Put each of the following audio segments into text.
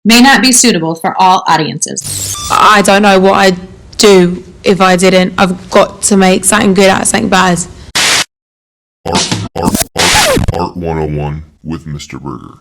may not be suitable for all audiences. I don't know what I'd do if I didn't. I've got to make something good out of something bad. Art 101 with Mr. Burgher.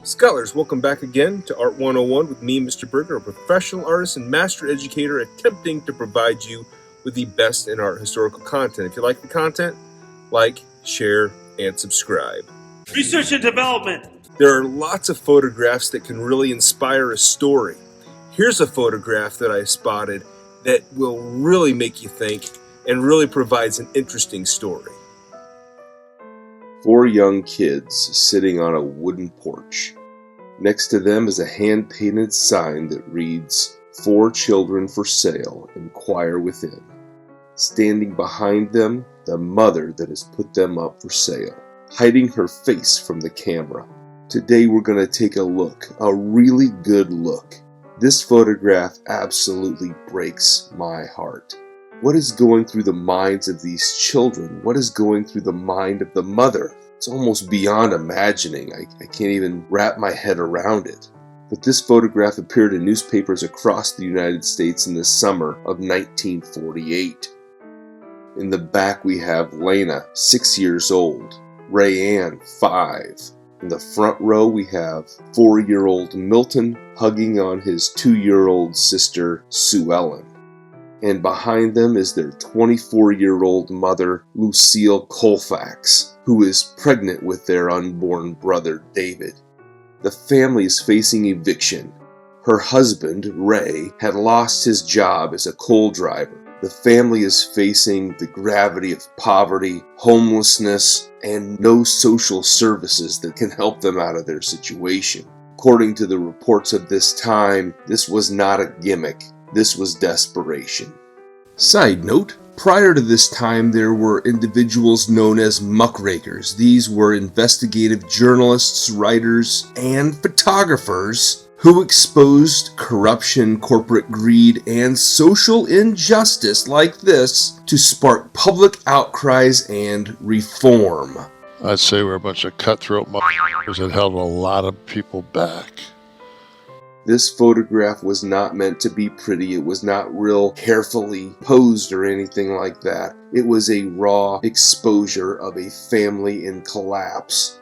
Scholars, welcome back again to Art 101 with me, Mr. Burgher, a professional artist and master educator attempting to provide you with the best in art historical content. If you like the content, like, share, and subscribe. Research and development. There are lots of photographs that can really inspire a story. Here's a photograph that I spotted that will really make you think and really provides an interesting story. 4 young kids sitting on a wooden porch. Next to them is a hand-painted sign that reads, "For children for sale, inquire within." Standing behind them, the mother that has put them up for sale, hiding her face from the camera. Today we're going to take a look, a really good look. This photograph absolutely breaks my heart. What is going through the minds of these children? What is going through the mind of the mother? It's almost beyond imagining. I can't even wrap my head around it. But this photograph appeared in newspapers across the United States in the summer of 1948. In the back we have Lena, 6 years old, Rayanne, 5. In the front row we have 4-year-old Milton hugging on his 2-year-old sister, Sue Ellen. And behind them is their 24-year-old mother, Lucille Colfax, who is pregnant with their unborn brother, David. The family is facing eviction. Her husband, Ray, had lost his job as a coal driver. The family is facing the gravity of poverty, homelessness, and no social services that can help them out of their situation. According to the reports of this time, this was not a gimmick. This was desperation. Side note, prior to this time there were individuals known as muckrakers. These were investigative journalists, writers, and photographers who exposed corruption, corporate greed, and social injustice like this to spark public outcries and reform. I'd say we're a bunch of cutthroat motherfuckers that held a lot of people back. This photograph was not meant to be pretty. It was not real carefully posed or anything like that. It was a raw exposure of a family in collapse.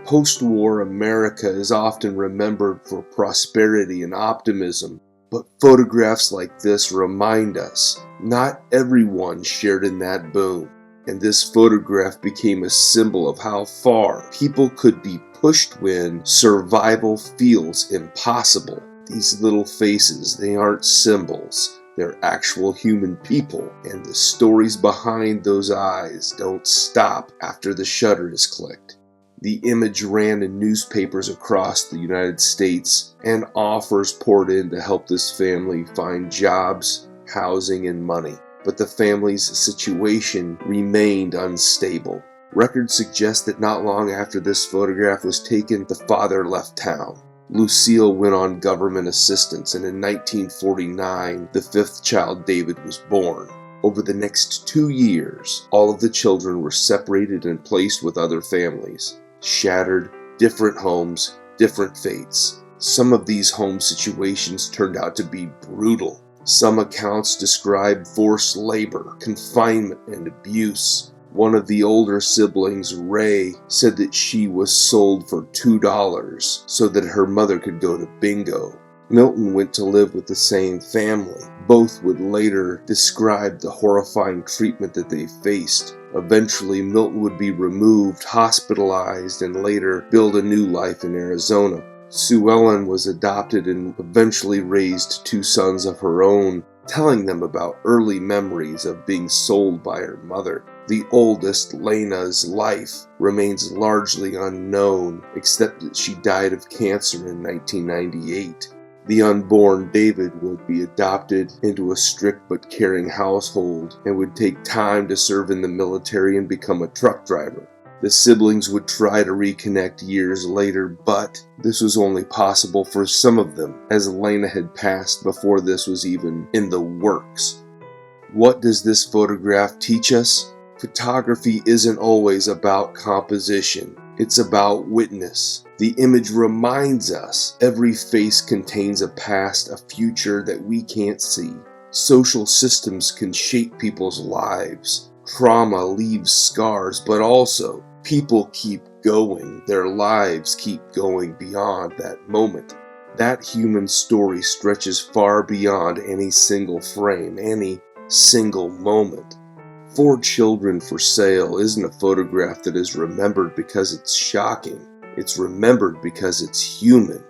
Post-war America is often remembered for prosperity and optimism, but photographs like this remind us not everyone shared in that boom. And this photograph became a symbol of how far people could be pushed when survival feels impossible. These little faces, they aren't symbols. They're actual human people, and the stories behind those eyes don't stop after the shutter is clicked. The image ran in newspapers across the United States, and offers poured in to help this family find jobs, housing, and money. But the family's situation remained unstable. Records suggest that not long after this photograph was taken, the father left town. Lucille went on government assistance, and in 1949, the 5th child, David, was born. Over the next 2 years, all of the children were separated and placed with other families. Shattered, different homes, different fates. Some of these home situations turned out to be brutal. Some accounts describe forced labor, confinement, and abuse. One of the older siblings, Ray, said that she was sold for $2 so that her mother could go to bingo. Milton went to live with the same family. Both would later describe the horrifying treatment that they faced. Eventually, Milton would be removed, hospitalized, and later build a new life in Arizona. Sue Ellen was adopted and eventually raised 2 sons of her own, telling them about early memories of being sold by her mother. The oldest, Lena's life remains largely unknown, except that she died of cancer in 1998. The unborn David would be adopted into a strict but caring household and would take time to serve in the military and become a truck driver. The siblings would try to reconnect years later, but this was only possible for some of them, as Elena had passed before this was even in the works. What does this photograph teach us? Photography isn't always about composition. It's about witness. The image reminds us every face contains a past, a future that we can't see. Social systems can shape people's lives. Trauma leaves scars, but also people keep going. Their lives keep going beyond that moment. That human story stretches far beyond any single frame, any single moment. 4 Children for Sale isn't a photograph that is remembered because it's shocking. It's remembered because it's human.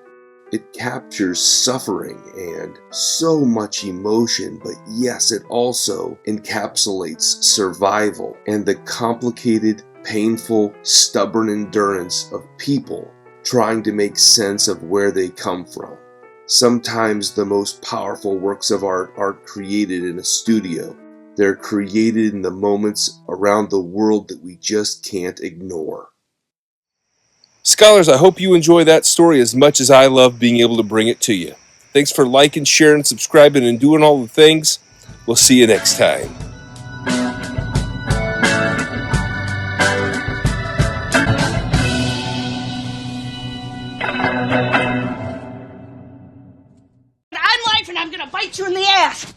It captures suffering and so much emotion, but yes, it also encapsulates survival and the complicated, painful, stubborn endurance of people trying to make sense of where they come from. Sometimes the most powerful works of art aren't created in a studio. They're created in the moments around the world that we just can't ignore. Scholars, I hope you enjoy that story as much as I love being able to bring it to you. Thanks for liking, sharing, subscribing, and doing all the things. We'll see you next time. I'm life and I'm gonna bite you in the ass.